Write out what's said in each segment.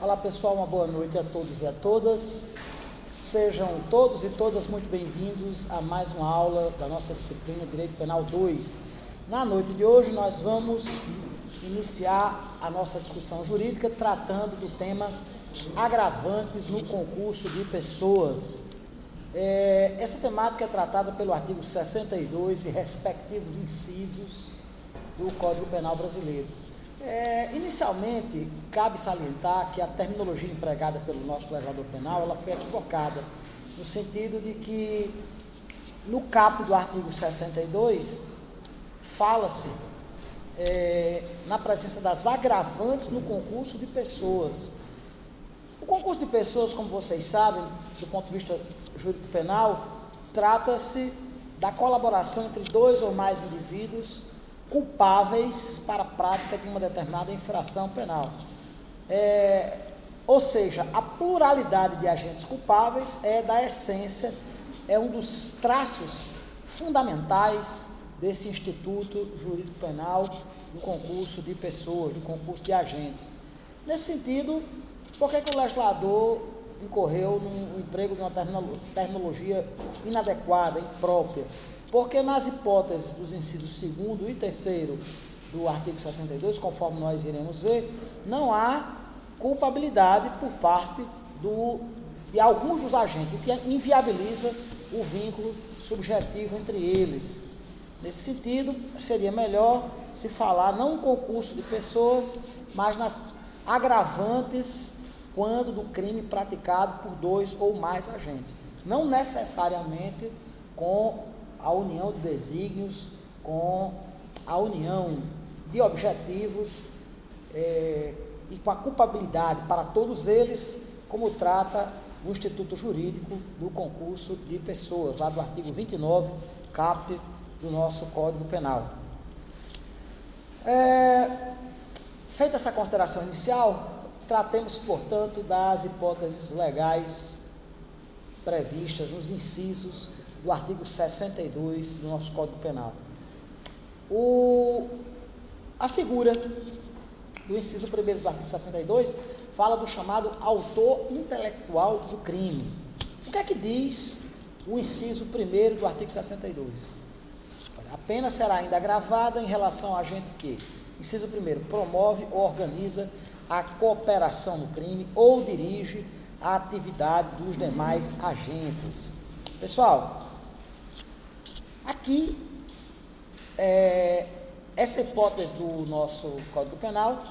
Olá pessoal, uma boa noite a todos e a todas. Sejam todos e todas muito bem-vindos a mais uma aula da nossa disciplina Direito Penal 2. Na noite de hoje nós vamos iniciar a nossa discussão jurídica tratando do tema agravantes no concurso de pessoas. Essa temática é tratada pelo artigo 62 e respectivos incisos do Código Penal brasileiro. Inicialmente, cabe salientar que a terminologia empregada pelo nosso legislador penal ela foi equivocada, no sentido de que, no caput do artigo 62, fala-se na presença das agravantes no concurso de pessoas. O concurso de pessoas, como vocês sabem, do ponto de vista jurídico penal, trata-se da colaboração entre dois ou mais indivíduos culpáveis para a prática de uma determinada infração penal. Ou seja, a pluralidade de agentes culpáveis é da essência, é um dos traços fundamentais desse instituto jurídico penal do concurso de pessoas, do concurso de agentes. Nesse sentido, por que o legislador incorreu no emprego de uma terminologia inadequada, imprópria? Porque nas hipóteses dos incisos 2º e 3º do artigo 62, conforme nós iremos ver, não há culpabilidade por parte de alguns dos agentes, o que inviabiliza o vínculo subjetivo entre eles. Nesse sentido, seria melhor se falar não um concurso de pessoas, mas nas agravantes quando do crime praticado por dois ou mais agentes. Não necessariamente com a união de desígnios, com a união de objetivos e com a culpabilidade para todos eles, como trata o Instituto Jurídico do Concurso de Pessoas, lá do artigo 29, caput do nosso Código Penal. Feita essa consideração inicial, tratemos, portanto, das hipóteses legais previstas nos incisos do artigo 62 do nosso Código Penal. A figura do inciso 1º do artigo 62 fala do chamado autor intelectual do crime. O que é que diz o inciso 1º do artigo 62? A pena será ainda agravada em relação a agente que, inciso 1º, promove ou organiza a cooperação no crime ou dirige a atividade dos demais agentes. Pessoal, aqui, essa hipótese do nosso Código Penal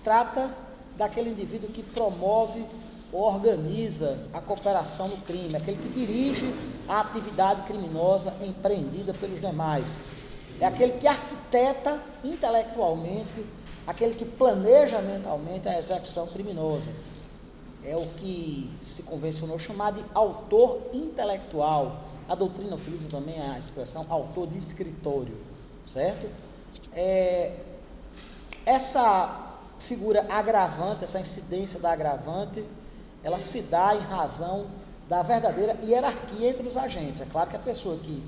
trata daquele indivíduo que promove ou organiza a cooperação no crime, aquele que dirige a atividade criminosa empreendida pelos demais. É aquele que arquiteta intelectualmente, aquele que planeja mentalmente a execução criminosa. É o que se convencionou chamar de autor intelectual. A doutrina utiliza também a expressão autor de escritório, certo? Essa figura agravante, essa incidência da agravante, ela se dá em razão da verdadeira hierarquia entre os agentes. É claro que a pessoa que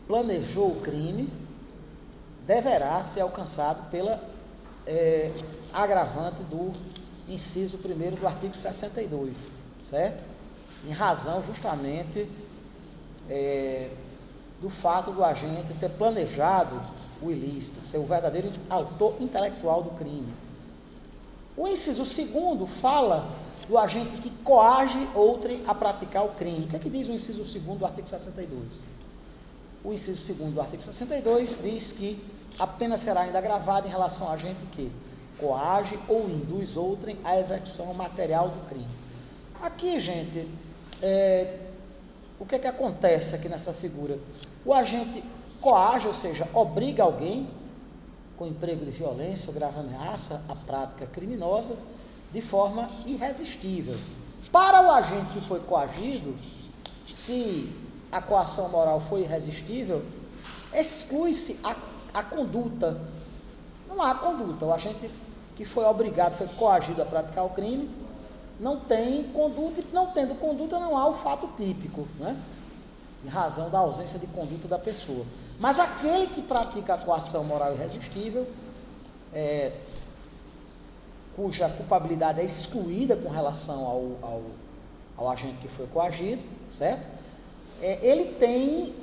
planejou o crime deverá ser alcançado pela agravante do inciso 1º do artigo 62, certo? Em razão justamente do fato do agente ter planejado o ilícito, ser o verdadeiro autor intelectual do crime. O inciso 2º fala do agente que coage outrem a praticar o crime. O que é que diz o inciso 2º do artigo 62? O inciso 2º do artigo 62 diz que a pena será ainda agravada em relação a agente que coage ou induz outrem à execução material do crime. Aqui, gente, o que é que acontece aqui nessa figura? O agente coage, ou seja, obriga alguém com emprego de violência ou grave ameaça à prática criminosa de forma irresistível. Para o agente que foi coagido, se a coação moral foi irresistível, exclui-se a conduta. Não há conduta. O agente que foi obrigado, foi coagido a praticar o crime, não tem conduta, e não tendo conduta não há o fato típico, né? Em razão da ausência de conduta da pessoa. Mas aquele que pratica a coação moral irresistível cuja culpabilidade é excluída com relação ao agente que foi coagido, certo? Ele tem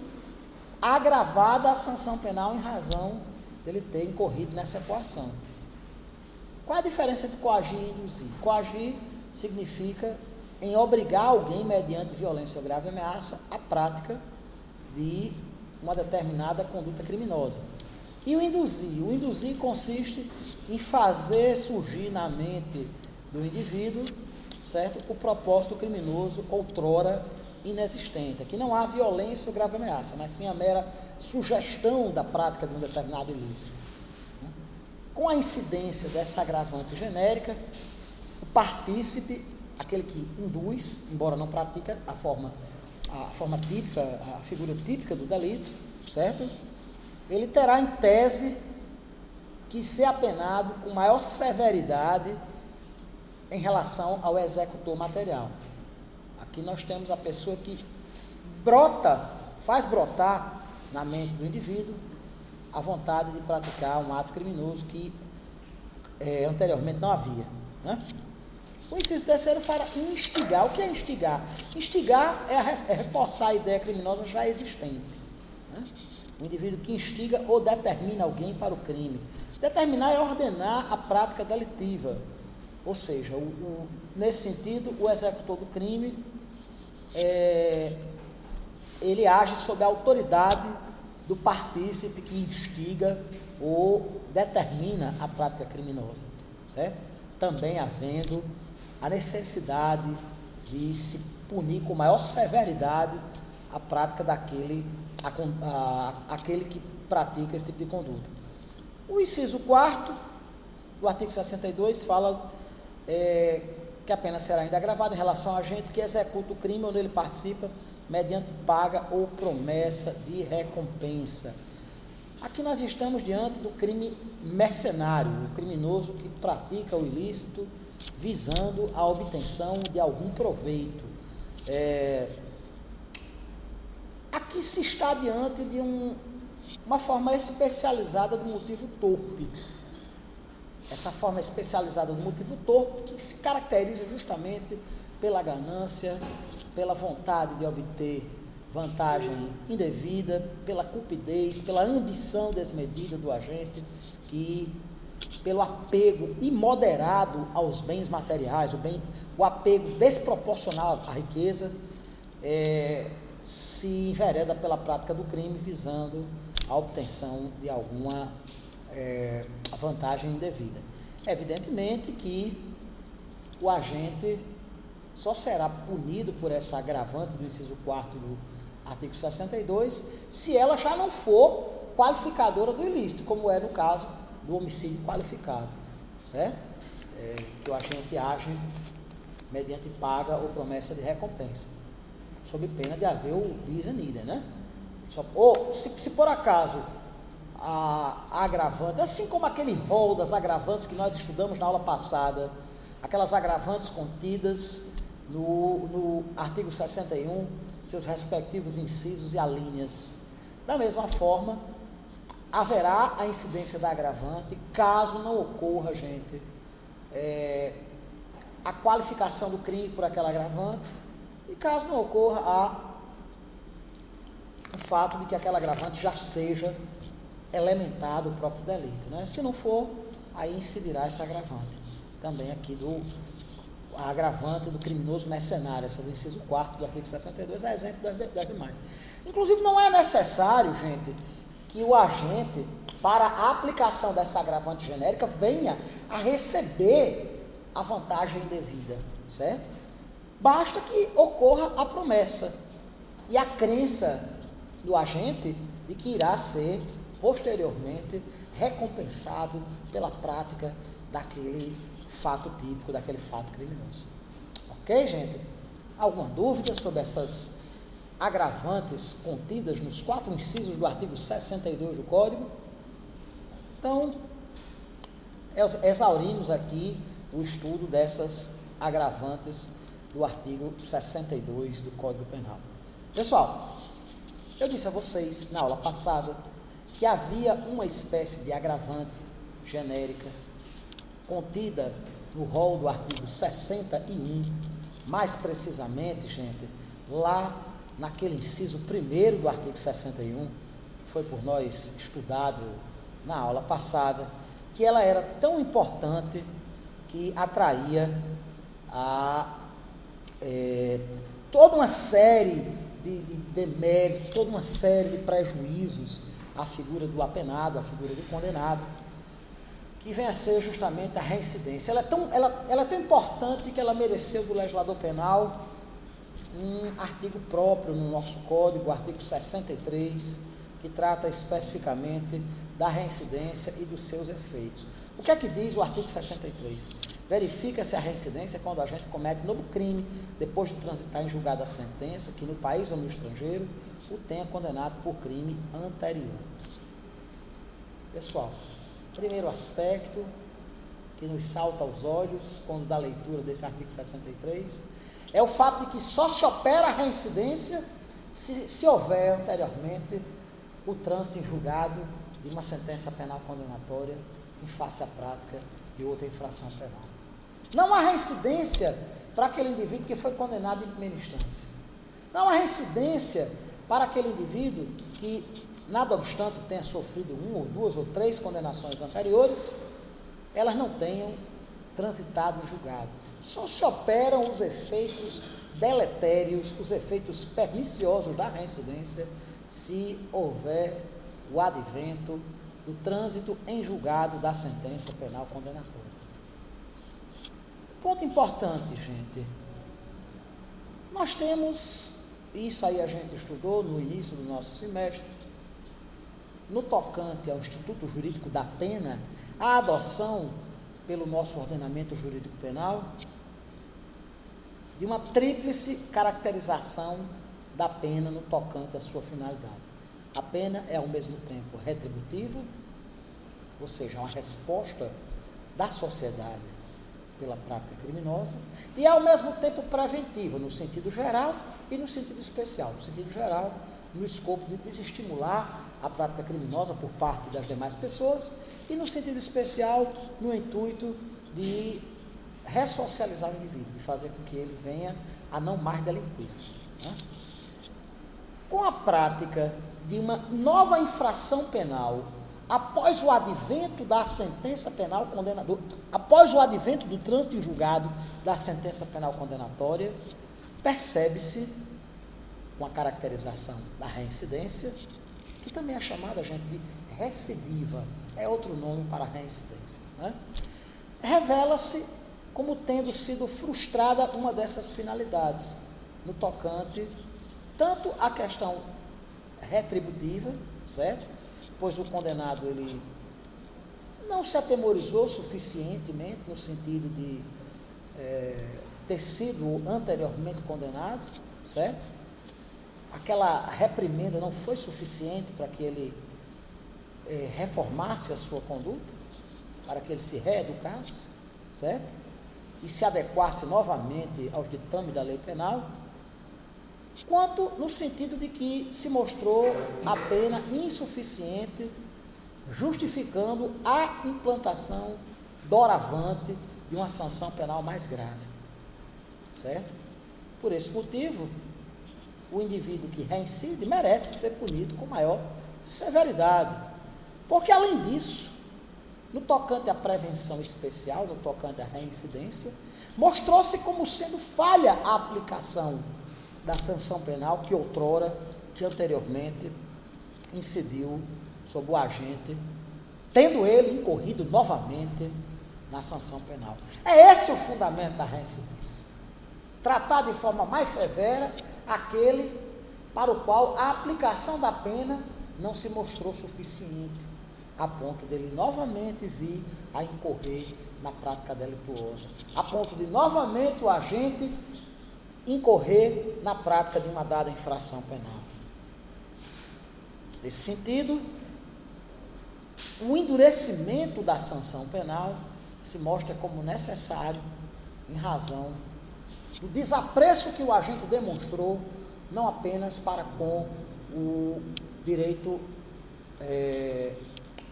agravada a sanção penal em razão dele ter incorrido nessa coação. Qual a diferença entre coagir e induzir? Coagir significa em obrigar alguém, mediante violência ou grave ameaça, à prática de uma determinada conduta criminosa. E o induzir? O induzir consiste em fazer surgir na mente do indivíduo, certo, o propósito criminoso outrora inexistente. Aqui não há violência ou grave ameaça, mas sim a mera sugestão da prática de um determinado ilícito. Com a incidência dessa agravante genérica, o partícipe, aquele que induz, embora não pratique a forma típica, a figura típica do delito, certo? Ele terá em tese que ser apenado com maior severidade em relação ao executor material. Aqui nós temos a pessoa que faz brotar na mente do indivíduo a vontade de praticar um ato criminoso que anteriormente não havia, né? O inciso terceiro fala em instigar. O que é instigar? Instigar é reforçar a ideia criminosa já existente, né? O indivíduo que instiga ou determina alguém para o crime. Determinar é ordenar a prática delitiva. Ou seja, nesse sentido, o executor do crime, ele age sob a autoridade do partícipe que instiga ou determina a prática criminosa, certo? Também havendo a necessidade de se punir com maior severidade a prática aquele que pratica esse tipo de conduta. O inciso 4º do artigo 62 fala que a pena será ainda agravada em relação a agente que executa o crime onde ele participa mediante paga ou promessa de recompensa. Aqui nós estamos diante do crime mercenário, o criminoso que pratica o ilícito visando a obtenção de algum proveito. Aqui se está diante de uma forma especializada do motivo torpe. Essa forma especializada do motivo torpe que se caracteriza justamente pela ganância, pela vontade de obter vantagem indevida, pela cupidez, pela ambição desmedida do agente, pelo apego imoderado aos bens materiais, o apego desproporcional à riqueza, se envereda pela prática do crime visando a obtenção de alguma vantagem indevida. Evidentemente que o agente só será punido por essa agravante do inciso 4º do artigo 62 se ela já não for qualificadora do ilícito, como é no caso do homicídio qualificado, certo? Que o agente age mediante paga ou promessa de recompensa, sob pena de haver o bis in idem, né? Ou se por acaso a agravante, assim como aquele rol das agravantes que nós estudamos na aula passada, aquelas agravantes contidas no artigo 61, seus respectivos incisos e alíneas. Da mesma forma, haverá a incidência da agravante, caso não ocorra, gente, a qualificação do crime por aquela agravante, e caso não ocorra o fato de que aquela agravante já seja elementado o próprio delito, né? Se não for, aí incidirá essa agravante. Também aqui a agravante do criminoso mercenário, essa do inciso 4º do artigo 62, é exemplo das demais. Inclusive, não é necessário, gente, que o agente, para a aplicação dessa agravante genérica, venha a receber a vantagem indevida, certo? Basta que ocorra a promessa e a crença do agente de que irá ser posteriormente recompensado pela prática daquele fato típico, daquele fato criminoso. Ok, gente? Alguma dúvida sobre essas agravantes contidas nos 4 incisos do artigo 62 do Código? Então, exaurimos aqui o estudo dessas agravantes do artigo 62 do Código Penal. Pessoal, eu disse a vocês na aula passada que havia uma espécie de agravante genérica contida no rol do artigo 61, mais precisamente, gente, lá naquele inciso 1º do artigo 61, que foi por nós estudado na aula passada, que ela era tão importante que atraía toda uma série de deméritos, toda uma série de prejuízos à figura do apenado, à figura do condenado, que vem a ser justamente a reincidência. Ela é tão importante que ela mereceu do legislador penal um artigo próprio no nosso código, o artigo 63, que trata especificamente da reincidência e dos seus efeitos. O que é que diz o artigo 63? Verifica-se a reincidência quando o agente comete novo crime, depois de transitar em julgada a sentença, que no país ou no estrangeiro o tenha condenado por crime anterior. Pessoal, primeiro aspecto que nos salta aos olhos quando dá leitura desse artigo 63 é o fato de que só se opera a reincidência se houver anteriormente o trânsito em julgado de uma sentença penal condenatória em face à prática de outra infração penal. Não há reincidência para aquele indivíduo que foi condenado em primeira instância. Não há reincidência para aquele indivíduo que, nada obstante, tenha sofrido 1 ou 2 ou 3 condenações anteriores, elas não tenham transitado em julgado. Só se operam os efeitos deletérios, os efeitos perniciosos da reincidência, se houver o advento do trânsito em julgado da sentença penal condenatória. Ponto importante, gente. Nós temos, isso aí a gente estudou no início do nosso semestre, no tocante ao Instituto Jurídico da Pena, a adoção pelo nosso ordenamento jurídico penal de uma tríplice caracterização da pena no tocante à sua finalidade. A pena é ao mesmo tempo retributiva, ou seja, uma resposta da sociedade pela prática criminosa, e ao mesmo tempo preventiva, no sentido geral e no sentido especial. No sentido geral, no escopo de desestimular a prática criminosa por parte das demais pessoas, e no sentido especial, no intuito de ressocializar o indivíduo, de fazer com que ele venha a não mais delinquir, né? Com a prática de uma nova infração penal, após o advento da sentença penal condenadora, após o advento do trânsito em julgado da sentença penal condenatória, percebe-se, com a caracterização da reincidência, que também é chamada, gente, de recidiva, é outro nome para a reincidência, né? Revela-se como tendo sido frustrada uma dessas finalidades, no tocante tanto à questão retributiva, certo? Pois o condenado, ele não se atemorizou suficientemente no sentido de ter sido anteriormente condenado, certo? Aquela reprimenda não foi suficiente para que ele reformasse a sua conduta, para que ele se reeducasse, certo? E se adequasse novamente aos ditames da lei penal, quanto no sentido de que se mostrou a pena insuficiente, justificando a implantação doravante de uma sanção penal mais grave, certo? Por esse motivo, o indivíduo que reincide merece ser punido com maior severidade, porque além disso, no tocante à prevenção especial, no tocante à reincidência, mostrou-se como sendo falha a aplicação da sanção penal que anteriormente incidiu sobre o agente, tendo ele incorrido novamente na sanção penal. É esse o fundamento da reincidência. Tratar de forma mais severa aquele para o qual a aplicação da pena não se mostrou suficiente, a ponto dele novamente vir a incorrer na prática delituosa, a ponto de novamente o agente incorrer na prática de uma dada infração penal. Nesse sentido, o endurecimento da sanção penal se mostra como necessário em razão do desapreço que o agente demonstrou, não apenas para com o direito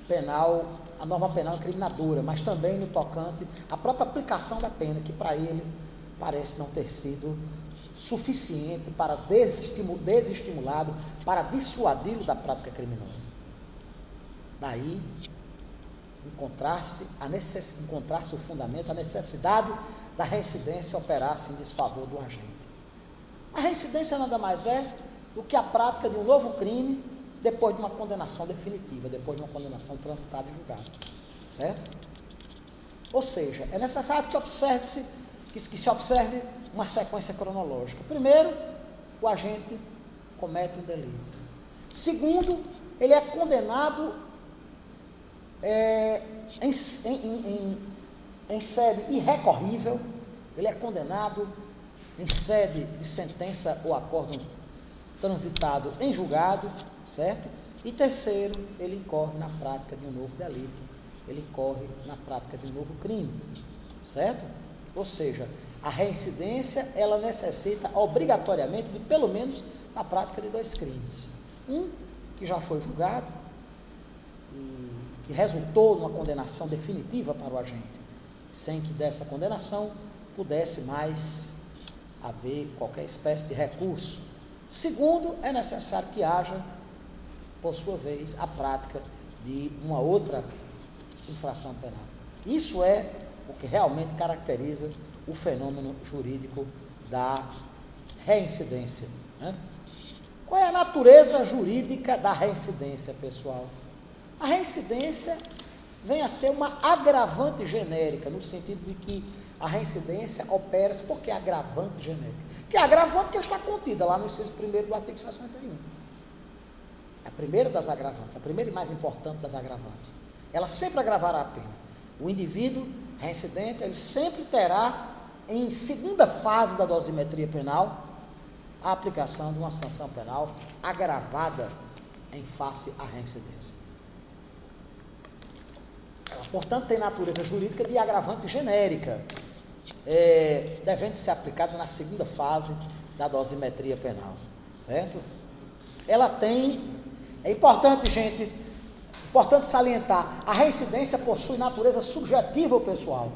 penal a norma penal incriminadora, mas também no tocante à própria aplicação da pena, que para ele parece não ter sido suficiente para desestimulado, para dissuadi-lo da prática criminosa. Daí, encontrar-se o fundamento, a necessidade da reincidência operar-se em desfavor do agente. A reincidência nada mais é do que a prática de um novo crime depois de uma condenação definitiva, depois de uma condenação transitada e julgada, certo? Ou seja, é necessário que se observe uma sequência cronológica. Primeiro, o agente comete um delito. Segundo, ele é condenado em sede irrecorrível, ele é condenado em sede de sentença ou acórdão transitado em julgado, certo? E terceiro, ele incorre na prática de um novo delito, ele incorre na prática de um novo crime, certo? Ou seja, a reincidência, ela necessita obrigatoriamente de pelo menos a prática de 2 crimes. Um que já foi julgado e que resultou numa condenação definitiva para o agente, sem que dessa condenação pudesse mais haver qualquer espécie de recurso. Segundo, é necessário que haja, por sua vez, a prática de uma outra infração penal. Isso é o que realmente caracteriza o fenômeno jurídico da reincidência, né? Qual é a natureza jurídica da reincidência, pessoal? A reincidência vem a ser uma agravante genérica, no sentido de que a reincidência opera-se porque é agravante genérica. Que é agravante que está contida lá no inciso 1º do artigo 61. É a primeira das agravantes, a primeira e mais importante das agravantes. Ela sempre agravará a pena. O indivíduo reincidente, ele sempre terá, em segunda fase da dosimetria penal, a aplicação de uma sanção penal agravada em face à reincidência. Ela, portanto, tem natureza jurídica de agravante genérica, devendo ser aplicada na segunda fase da dosimetria penal, certo? Ela tem, é importante, gente, importante salientar, a reincidência possui natureza subjetiva, pessoal.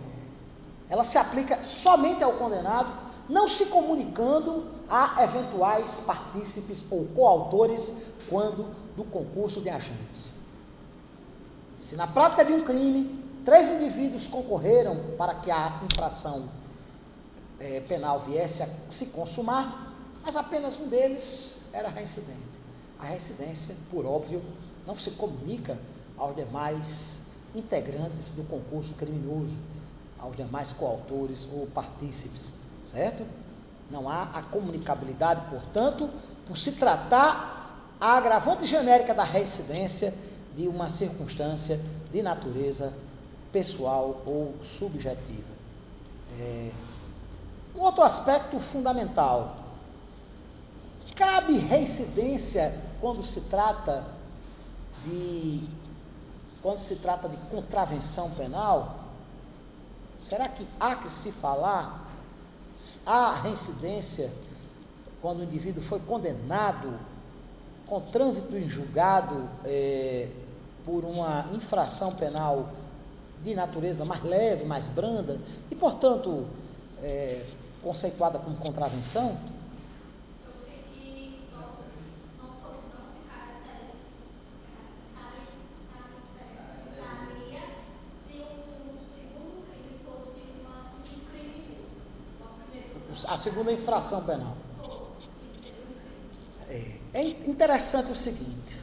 Ela se aplica somente ao condenado, não se comunicando a eventuais partícipes ou coautores quando do concurso de agentes. Se na prática de um crime, 3 indivíduos concorreram para que a infração penal viesse a se consumar, mas apenas um deles era reincidente. A reincidência, por óbvio, não se comunica aos demais integrantes do concurso criminoso, aos demais coautores ou partícipes, certo? Não há a comunicabilidade, portanto, por se tratar a agravante genérica da reincidência de uma circunstância de natureza pessoal ou subjetiva. Um outro aspecto fundamental: cabe reincidência quando se trata de contravenção penal? Será que há que se falar a reincidência quando o indivíduo foi condenado com trânsito em julgado por uma infração penal de natureza mais leve, mais branda e, portanto, conceituada como contravenção? Eu sei que não se caracterizaria se o segundo crime fosse um crime justo. A segunda infração penal. É interessante o seguinte: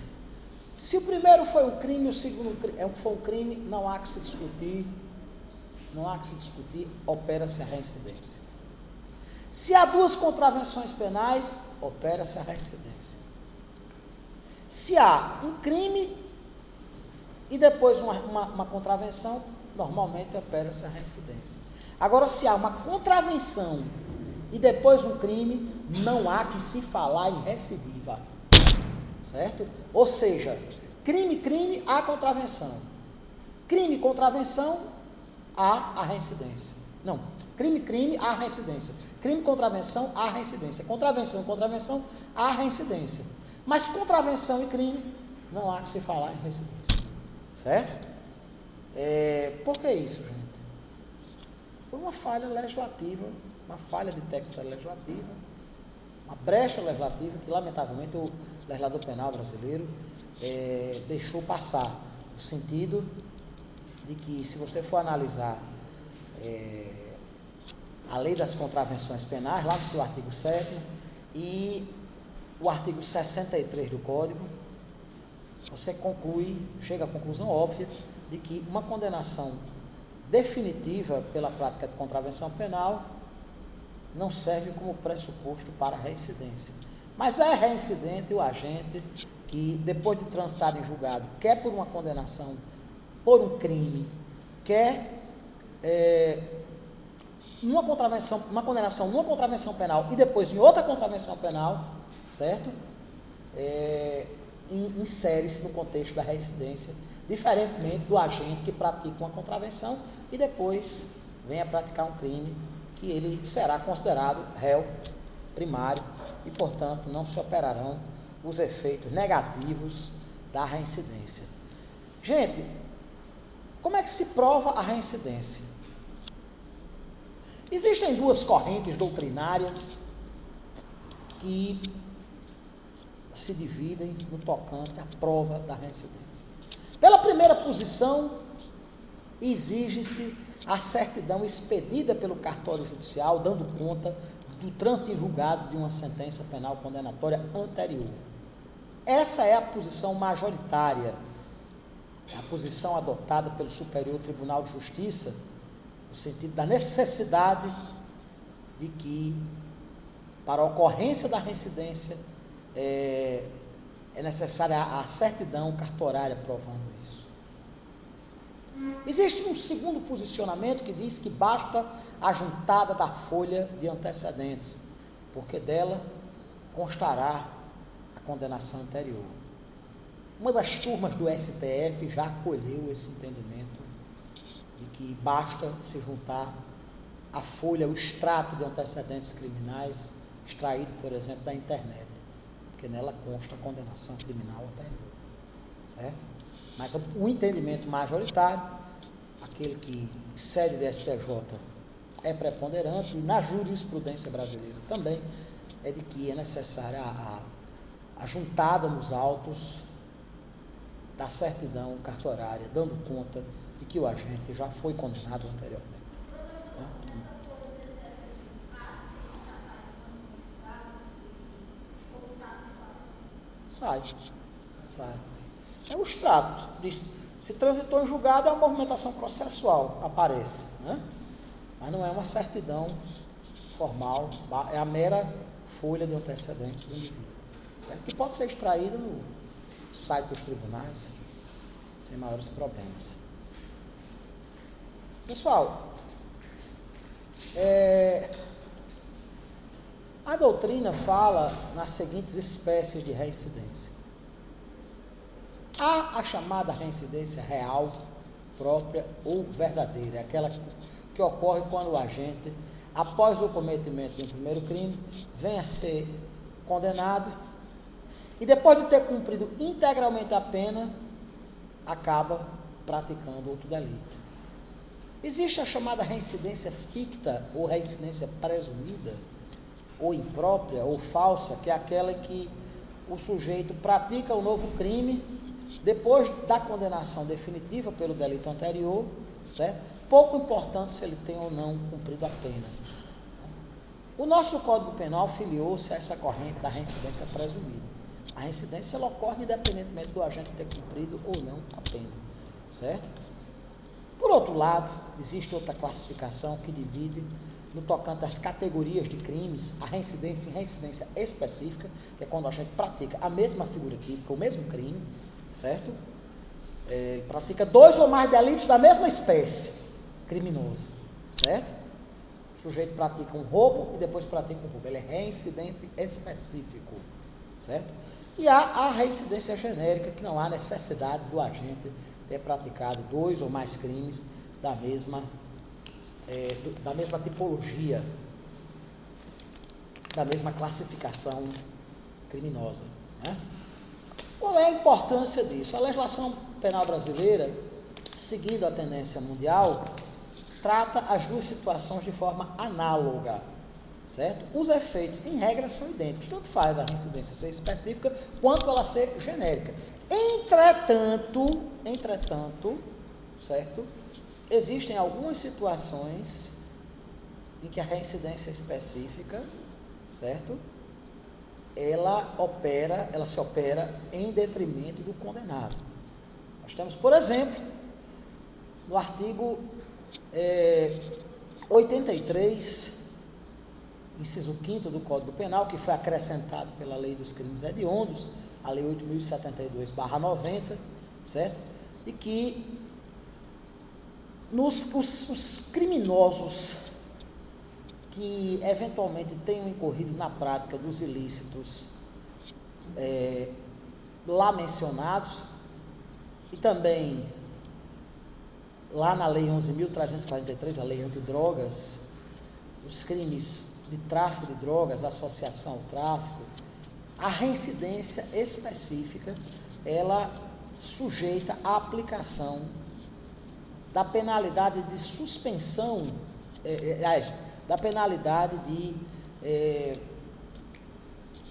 se o primeiro foi um crime, o segundo foi um crime, não há que se discutir, opera-se a reincidência. Se há 2 contravenções penais, opera-se a reincidência. Se há um crime e depois uma contravenção, normalmente opera-se a reincidência. Agora, se há uma contravenção e depois um crime, não há que se falar em recidiva, certo? Ou seja, crime, há contravenção. Crime, contravenção, há a reincidência. Não, crime, há reincidência. Crime, contravenção, há reincidência. Contravenção, há reincidência. Mas contravenção e crime, não há que se falar em reincidência, certo? Por que isso, gente? Por uma falha legislativa, uma falha de técnica legislativa, uma brecha legislativa que, lamentavelmente, o legislador penal brasileiro deixou passar, no sentido de que, se você for analisar a lei das contravenções penais, lá no seu artigo 7º, e o artigo 63 do Código, você chega à conclusão óbvia de que uma condenação definitiva pela prática de contravenção penal não serve como pressuposto para a reincidência. Mas é reincidente o agente que, depois de transitar em julgado, quer por uma condenação por um crime, quer uma condenação numa contravenção penal e depois em outra contravenção penal, certo? Insere-se no contexto da reincidência, diferentemente do agente que pratica uma contravenção e depois vem a praticar um crime, que ele será considerado réu primário e, portanto, não se operarão os efeitos negativos da reincidência. Gente, como é que se prova a reincidência? Existem duas correntes doutrinárias que se dividem no tocante à prova da reincidência. Pela primeira posição, exige-se a certidão expedida pelo cartório judicial, dando conta do trânsito em julgado de uma sentença penal condenatória anterior. Essa é a posição majoritária, a posição adotada pelo Superior Tribunal de Justiça, no sentido da necessidade de que, para a ocorrência da reincidência, é necessária a certidão cartorária provando isso. Existe um segundo posicionamento que diz que basta a juntada da folha de antecedentes, porque dela constará a condenação anterior. Uma das turmas do STF já acolheu esse entendimento de que basta se juntar a folha, o extrato de antecedentes criminais extraído, por exemplo, da internet, porque nela consta a condenação criminal anterior, certo? Mas o entendimento majoritário, aquele que sede do STJ é preponderante, e na jurisprudência brasileira também, é de que é necessária a juntada nos autos da certidão cartorária, dando conta de que o agente já foi condenado anteriormente. Sai. É o extrato. Se transitou em julgado, é uma movimentação processual, aparece, né? Mas não é uma certidão formal, é a mera folha de antecedentes do indivíduo, certo? Que pode ser extraída no site dos tribunais, sem maiores problemas. Pessoal, a doutrina fala nas seguintes espécies de reincidência. Há a chamada reincidência real, própria ou verdadeira, aquela que ocorre quando o agente, após o cometimento de um primeiro crime, vem a ser condenado e, depois de ter cumprido integralmente a pena, acaba praticando outro delito. Existe a chamada reincidência ficta ou reincidência presumida, ou imprópria, ou falsa, que é aquela em que o sujeito pratica o novo crime depois da condenação definitiva pelo delito anterior, certo? Pouco importante se ele tem ou não cumprido a pena. O nosso Código Penal filiou-se a essa corrente da reincidência presumida. A reincidência ela ocorre independentemente do agente ter cumprido ou não a pena, certo? Por outro lado, existe outra classificação que divide, no tocante às categorias de crimes, a reincidência em reincidência específica, que é quando a gente pratica a mesma figura típica, o mesmo crime, certo? Pratica 2 ou mais delitos da mesma espécie criminosa, certo? O sujeito pratica um roubo e depois pratica um roubo, ele é reincidente específico, certo? E há a reincidência genérica, que não há necessidade do agente ter praticado 2 ou mais crimes da mesma tipologia, da mesma classificação criminosa, né? Qual é a importância disso? A legislação penal brasileira seguindo a tendência mundial, trata as duas situações de forma análoga, certo? Os efeitos, em regra, são idênticos, tanto faz a reincidência ser específica, quanto ela ser genérica. Entretanto, certo? Existem algumas situações em que a reincidência específica, certo? Ela se opera em detrimento do condenado. Nós temos, por exemplo, no artigo 83, inciso 5º do Código Penal, que foi acrescentado pela Lei dos Crimes Hediondos, a Lei 8.072/90, certo? De que os criminosos que eventualmente tenham incorrido na prática dos ilícitos lá mencionados, e também lá na Lei 11.343, a Lei Antidrogas, os crimes de tráfico de drogas, associação ao tráfico, a reincidência específica, ela sujeita à aplicação da penalidade de suspensão, da penalidade de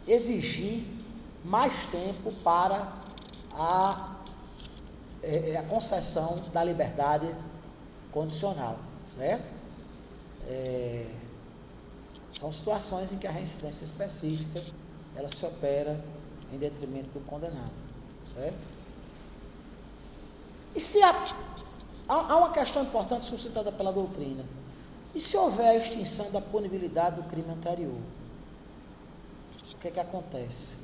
exigir mais tempo para a concessão da liberdade condicional, certo? São situações em que a reincidência específica, ela se opera em detrimento do condenado, certo? E se há uma questão importante suscitada pela doutrina: e se houver a extinção da punibilidade do crime anterior? O que acontece?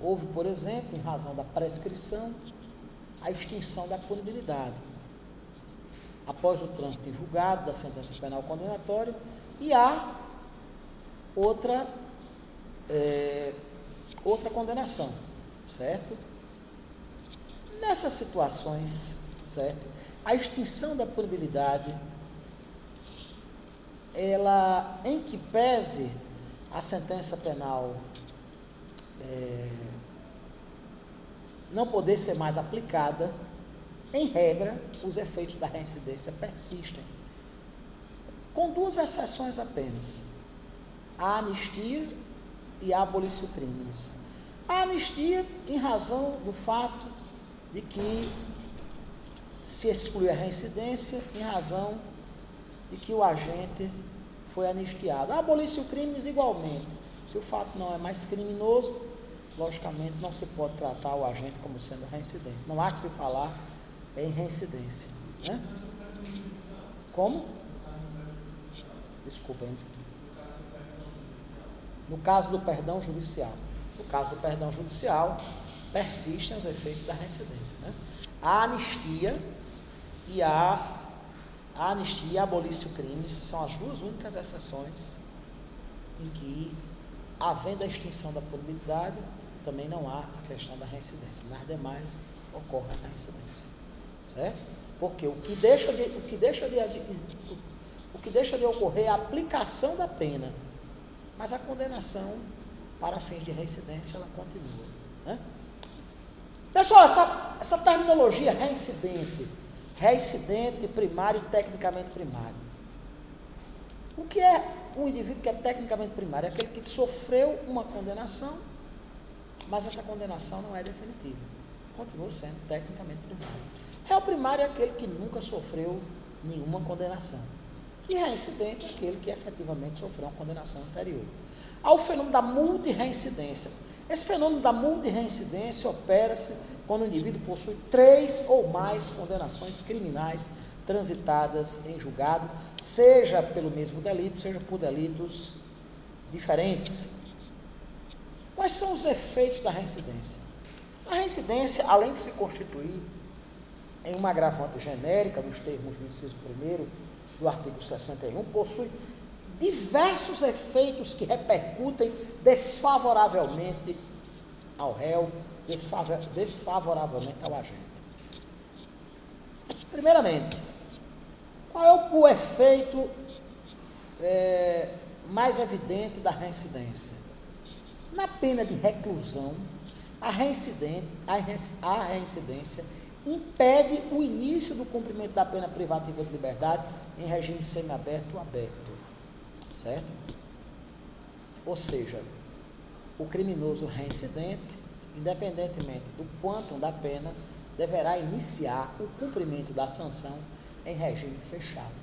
Houve, por exemplo, em razão da prescrição, a extinção da punibilidade após o trânsito em julgado da sentença penal condenatória, e há outra condenação, certo? Nessas situações, certo? A extinção da punibilidade, ela, em que pese a sentença penal não poder ser mais aplicada, em regra, os efeitos da reincidência persistem, com duas exceções apenas: a anistia e a abolício crimes. A anistia, em razão do fato de que se exclui a reincidência, em razão de que o agente foi anistiado. A abolício crimes, igualmente, se o fato não é mais criminoso, logicamente não se pode tratar o agente como sendo reincidente. Não há que se falar em reincidência, né? Como? Desculpa, gente. No caso do perdão judicial. No caso do perdão judicial, persistem os efeitos da reincidência, né? A anistia e a abolício crimes são as duas únicas exceções em que, havendo a extinção da punibilidade, também não há a questão da reincidência. Nas demais, ocorre a reincidência, certo? Porque o que deixa de ocorrer é a aplicação da pena, mas a condenação para fins de reincidência, ela continua, né? Pessoal, essa terminologia reincidente primário e tecnicamente primário. O que é um indivíduo que é tecnicamente primário? É aquele que sofreu uma condenação, mas essa condenação não é definitiva, continua sendo tecnicamente primário. Réu primário é aquele que nunca sofreu nenhuma condenação, e reincidente é aquele que efetivamente sofreu uma condenação anterior. Há o fenômeno da multirreincidência. Esse fenômeno da multirreincidência opera-se quando o indivíduo possui 3 ou mais condenações criminais transitadas em julgado, seja pelo mesmo delito, seja por delitos diferentes. Quais são os efeitos da reincidência? A reincidência, além de se constituir em uma agravante genérica, nos termos do inciso 1º do artigo 61, possui diversos efeitos que repercutem desfavoravelmente ao réu, desfavoravelmente ao agente. Primeiramente, qual é o efeito mais evidente da reincidência? Na pena de reclusão, A reincidência impede o início do cumprimento da pena privativa de liberdade em regime semiaberto ou aberto, certo? Ou seja, o criminoso reincidente, independentemente do quantum da pena, deverá iniciar o cumprimento da sanção em regime fechado.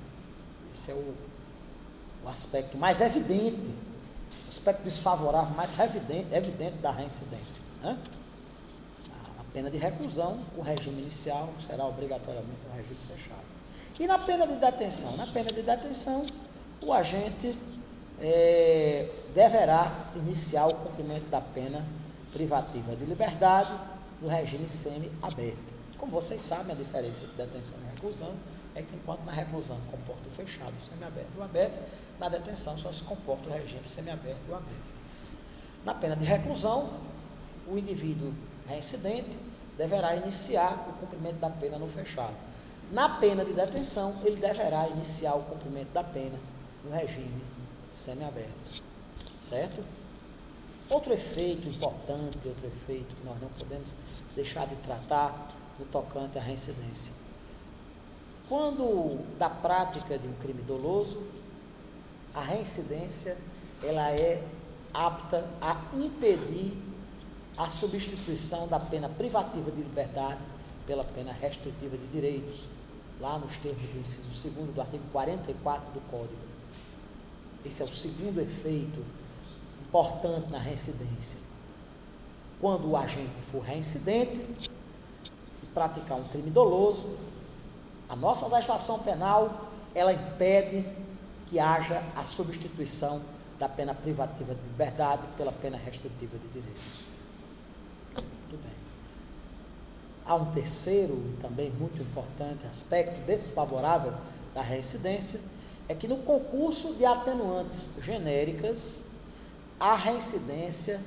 Esse é o aspecto mais evidente, o aspecto desfavorável mais evidente da reincidência, né? Na pena de reclusão, o regime inicial será obrigatoriamente um regime fechado. E na pena de detenção? Na pena de detenção, o agente deverá iniciar o cumprimento da pena privativa de liberdade no regime semi-aberto. Como vocês sabem, a diferença de detenção e reclusão é que enquanto na reclusão comporta o fechado, o semiaberto e o aberto, na detenção só se comporta o regime semiaberto e o aberto. Na pena de reclusão, o indivíduo reincidente deverá iniciar o cumprimento da pena no fechado. Na pena de detenção, ele deverá iniciar o cumprimento da pena no regime semiaberto, certo? Outro efeito importante, outro efeito que nós não podemos deixar de tratar no tocante à reincidência. Quando da prática de um crime doloso, a reincidência ela é apta a impedir a substituição da pena privativa de liberdade pela pena restritiva de direitos, lá nos termos do inciso 2º do artigo 44 do Código. Esse é o segundo efeito importante na reincidência. Quando o agente for reincidente e praticar um crime doloso, a nossa legislação penal, ela impede que haja a substituição da pena privativa de liberdade pela pena restritiva de direitos. Muito bem. Há um terceiro e também muito importante aspecto desfavorável da reincidência, é que no concurso de atenuantes genéricas, a reincidência,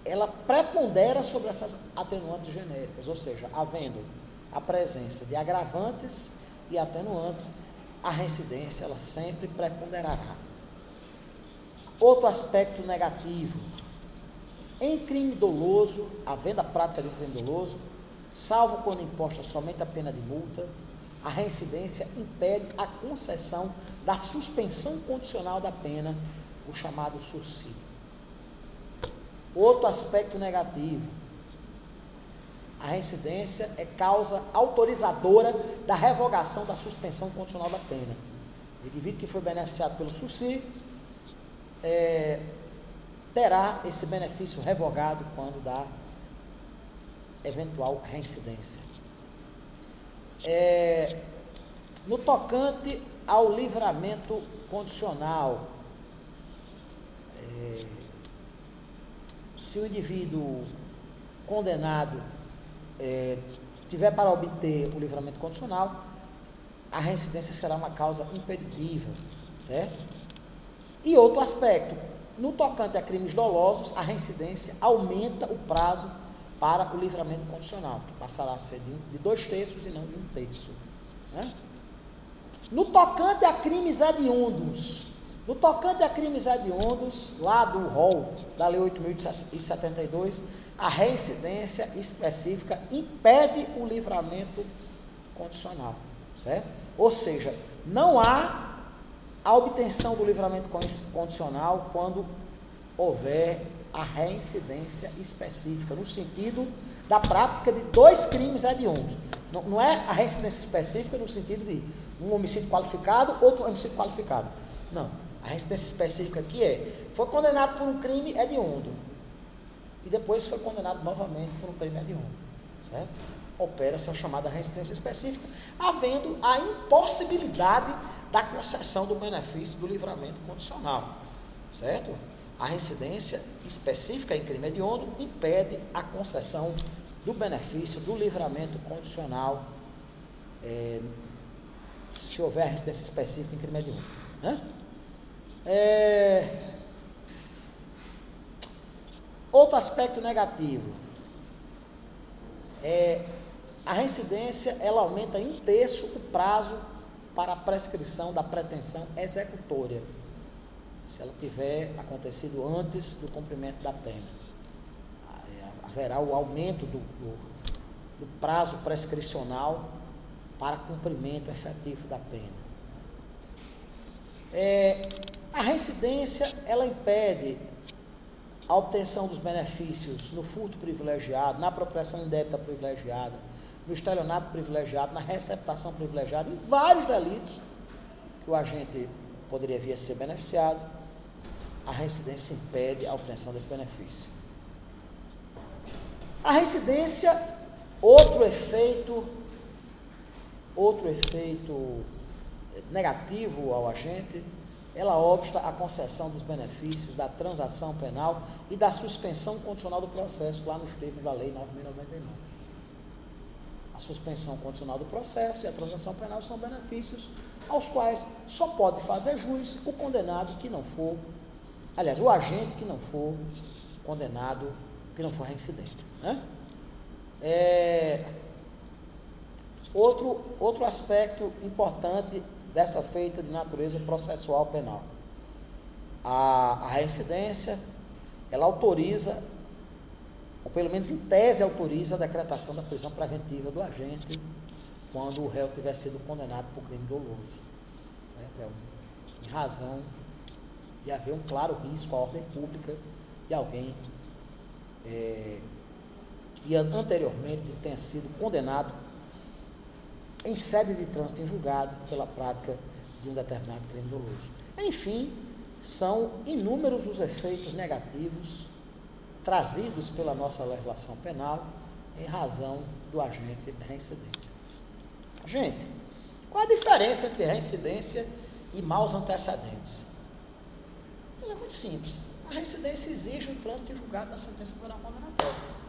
ela prepondera sobre essas atenuantes genéricas, ou seja, havendo a presença de agravantes e atenuantes, a reincidência ela sempre preponderará. Outro aspecto negativo, em crime doloso, havendo a prática de um crime doloso, salvo quando imposta somente a pena de multa, a reincidência impede a concessão da suspensão condicional da pena, o chamado sursi. Outro aspecto negativo, a reincidência é causa autorizadora da revogação da suspensão condicional da pena. O indivíduo que foi beneficiado pelo sursi terá esse benefício revogado quando da eventual reincidência. No tocante ao livramento condicional, se o indivíduo condenado tiver para obter o livramento condicional, a reincidência será uma causa impeditiva, certo? E outro aspecto, no tocante a crimes dolosos, a reincidência aumenta o prazo para o livramento condicional, que passará a ser de 2/3 e não de 1/3, né? No tocante a crimes hediondos, lá do rol da Lei 8.072, a reincidência específica impede o livramento condicional, certo? Ou seja, não há a obtenção do livramento condicional quando houver a reincidência específica, no sentido da prática de 2 crimes hediondos. Não é a reincidência específica no sentido de um homicídio qualificado, outro homicídio qualificado. Não. A reincidência específica aqui foi condenado por um crime hediondo e depois foi condenado novamente por um crime hediondo, certo? Opera-se a chamada reincidência específica, havendo a impossibilidade da concessão do benefício do livramento condicional, certo? A reincidência específica em crime hediondo impede a concessão do benefício do livramento condicional, se houver reincidência específica em crime hediondo, né? Outro aspecto negativo, a reincidência ela aumenta em 1/3 o prazo para a prescrição da pretensão executória, se ela tiver acontecido antes do cumprimento da pena. haverá o aumento do prazo prescricional para cumprimento efetivo da pena. A reincidência, ela impede a obtenção dos benefícios no furto privilegiado, na apropriação indébita privilegiada, no estelionato privilegiado, na receptação privilegiada, em vários delitos que o agente poderia vir a ser beneficiado. A reincidência impede a obtenção desse benefício. A reincidência, outro efeito negativo ao agente, ela obsta a concessão dos benefícios da transação penal e da suspensão condicional do processo, lá nos termos da Lei 9.099. A suspensão condicional do processo e a transação penal são benefícios aos quais só pode fazer jus o condenado que não for, aliás, o agente que não for condenado, que não for reincidente, né? Outro aspecto importante dessa feita de natureza processual penal. A reincidência, ela autoriza, ou pelo menos em tese autoriza, a decretação da prisão preventiva do agente quando o réu tiver sido condenado por crime doloso, certo? Em razão de haver um claro risco à ordem pública de alguém que anteriormente tenha sido condenado em sede de trânsito em julgado pela prática de um determinado crime doloso. Enfim, são inúmeros os efeitos negativos trazidos pela nossa legislação penal em razão do agente de reincidência. Gente, qual a diferença entre reincidência e maus antecedentes? Ela é muito simples. A reincidência exige um trânsito em julgado da sentença penal condenatória.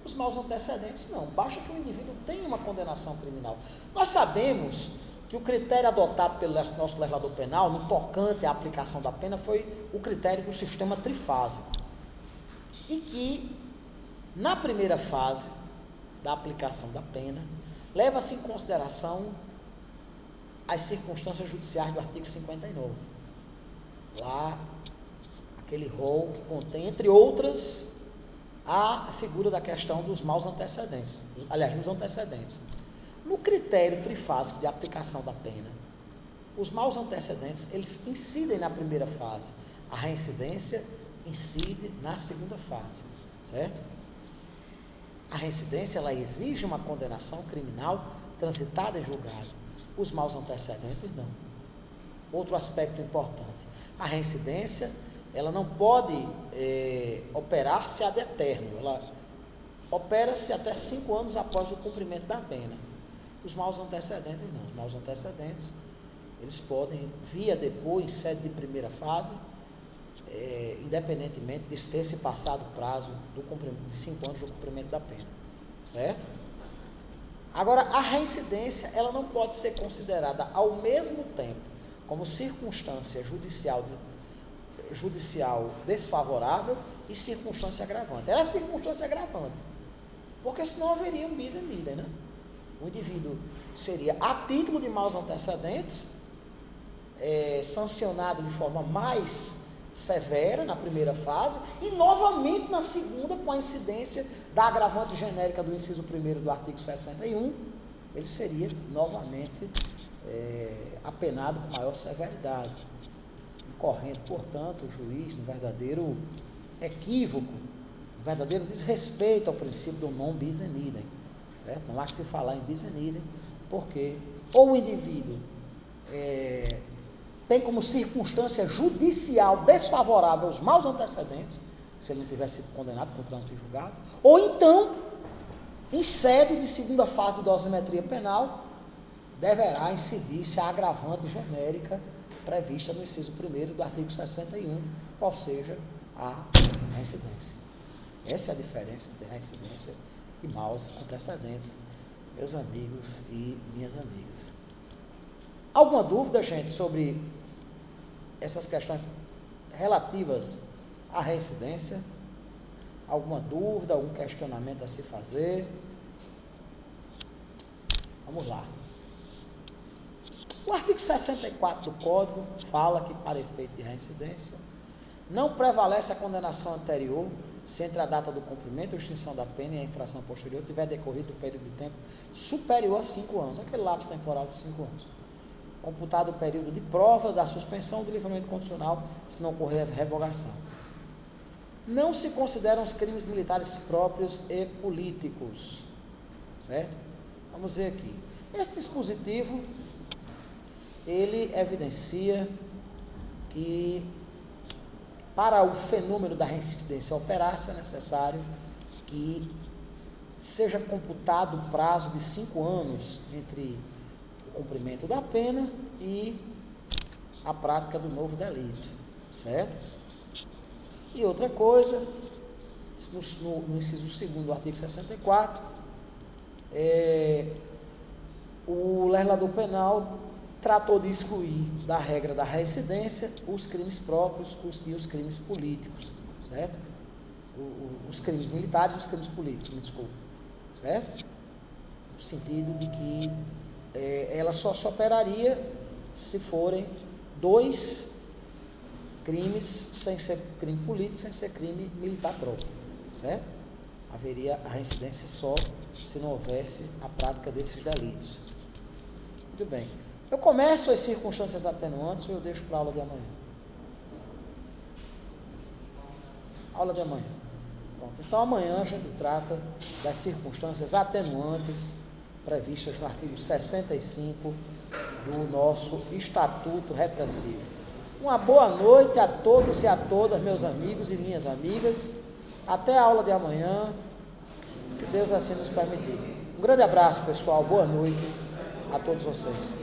Os maus antecedentes não, basta que o indivíduo tenha uma condenação criminal. Nós sabemos que o critério adotado pelo nosso legislador penal, no tocante à aplicação da pena, foi o critério do sistema trifásico. E que, na primeira fase da aplicação da pena, leva-se em consideração as circunstâncias judiciais do artigo 59. Lá, aquele rol que contém, entre outras, a figura da questão dos maus antecedentes, aliás, dos antecedentes. No critério trifásico de aplicação da pena, os maus antecedentes, eles incidem na primeira fase, a reincidência incide na segunda fase, certo? A reincidência, ela exige uma condenação criminal transitada em julgado, os maus antecedentes não. Outro aspecto importante, a reincidência, ela não pode operar-se ad eterno, ela opera-se até 5 anos após o cumprimento da pena. Os maus antecedentes não, os maus antecedentes, eles podem vir depois, em sede de primeira fase, independentemente de ter se passado o prazo de 5 anos do cumprimento da pena, certo? Agora, a reincidência, ela não pode ser considerada ao mesmo tempo como circunstância judicial desfavorável e circunstância agravante. Ela é circunstância agravante, porque senão haveria um bis in idem, né? O indivíduo seria, a título de maus antecedentes, sancionado de forma mais severa na primeira fase e novamente na segunda, com a incidência da agravante genérica do inciso 1º do artigo 61, ele seria novamente apenado com maior severidade, incorrendo, portanto, o juiz no verdadeiro equívoco, no verdadeiro desrespeito ao princípio do non bis in idem, certo? Não há que se falar em bis in idem, porque ou o indivíduo tem como circunstância judicial desfavorável os maus antecedentes, se ele não tivesse sido condenado com trânsito em julgado, ou então, em sede de segunda fase de dosimetria penal, deverá incidir-se a agravante genérica prevista no inciso 1º do artigo 61, ou seja, a reincidência. Essa é a diferença entre reincidência e maus antecedentes, meus amigos e minhas amigas. Alguma dúvida, gente, sobre essas questões relativas à reincidência? Alguma dúvida, algum questionamento a se fazer? Vamos lá. O artigo 64 do Código fala que, para efeito de reincidência, não prevalece a condenação anterior se entre a data do cumprimento ou extinção da pena e a infração posterior tiver decorrido o período de tempo superior a 5 anos, aquele lapso temporal de 5 anos. Computado o período de prova da suspensão do livramento condicional, se não ocorrer revogação. Não se consideram os crimes militares próprios e políticos, certo? Vamos ver aqui. Esse dispositivo, ele evidencia que para o fenômeno da reincidência operar-se é necessário que seja computado o prazo de 5 anos entre o cumprimento da pena e a prática do novo delito, certo? E outra coisa, no inciso 2º do artigo 64, o legislador penal tratou de excluir da regra da reincidência os crimes próprios e os crimes políticos, certo? Os crimes militares e os crimes políticos, me desculpe, certo? No sentido de que ela só se operaria se forem 2 crimes sem ser crime político, sem ser crime militar próprio, certo? Haveria a reincidência só se não houvesse a prática desses delitos. Muito bem. Eu começo as circunstâncias atenuantes ou eu deixo para a aula de amanhã? Aula de amanhã. Pronto. Então amanhã a gente trata das circunstâncias atenuantes previstas no artigo 65 do nosso Estatuto Repressivo. Uma boa noite a todos e a todas, meus amigos e minhas amigas. Até a aula de amanhã, se Deus assim nos permitir. Um grande abraço, pessoal. Boa noite a todos vocês.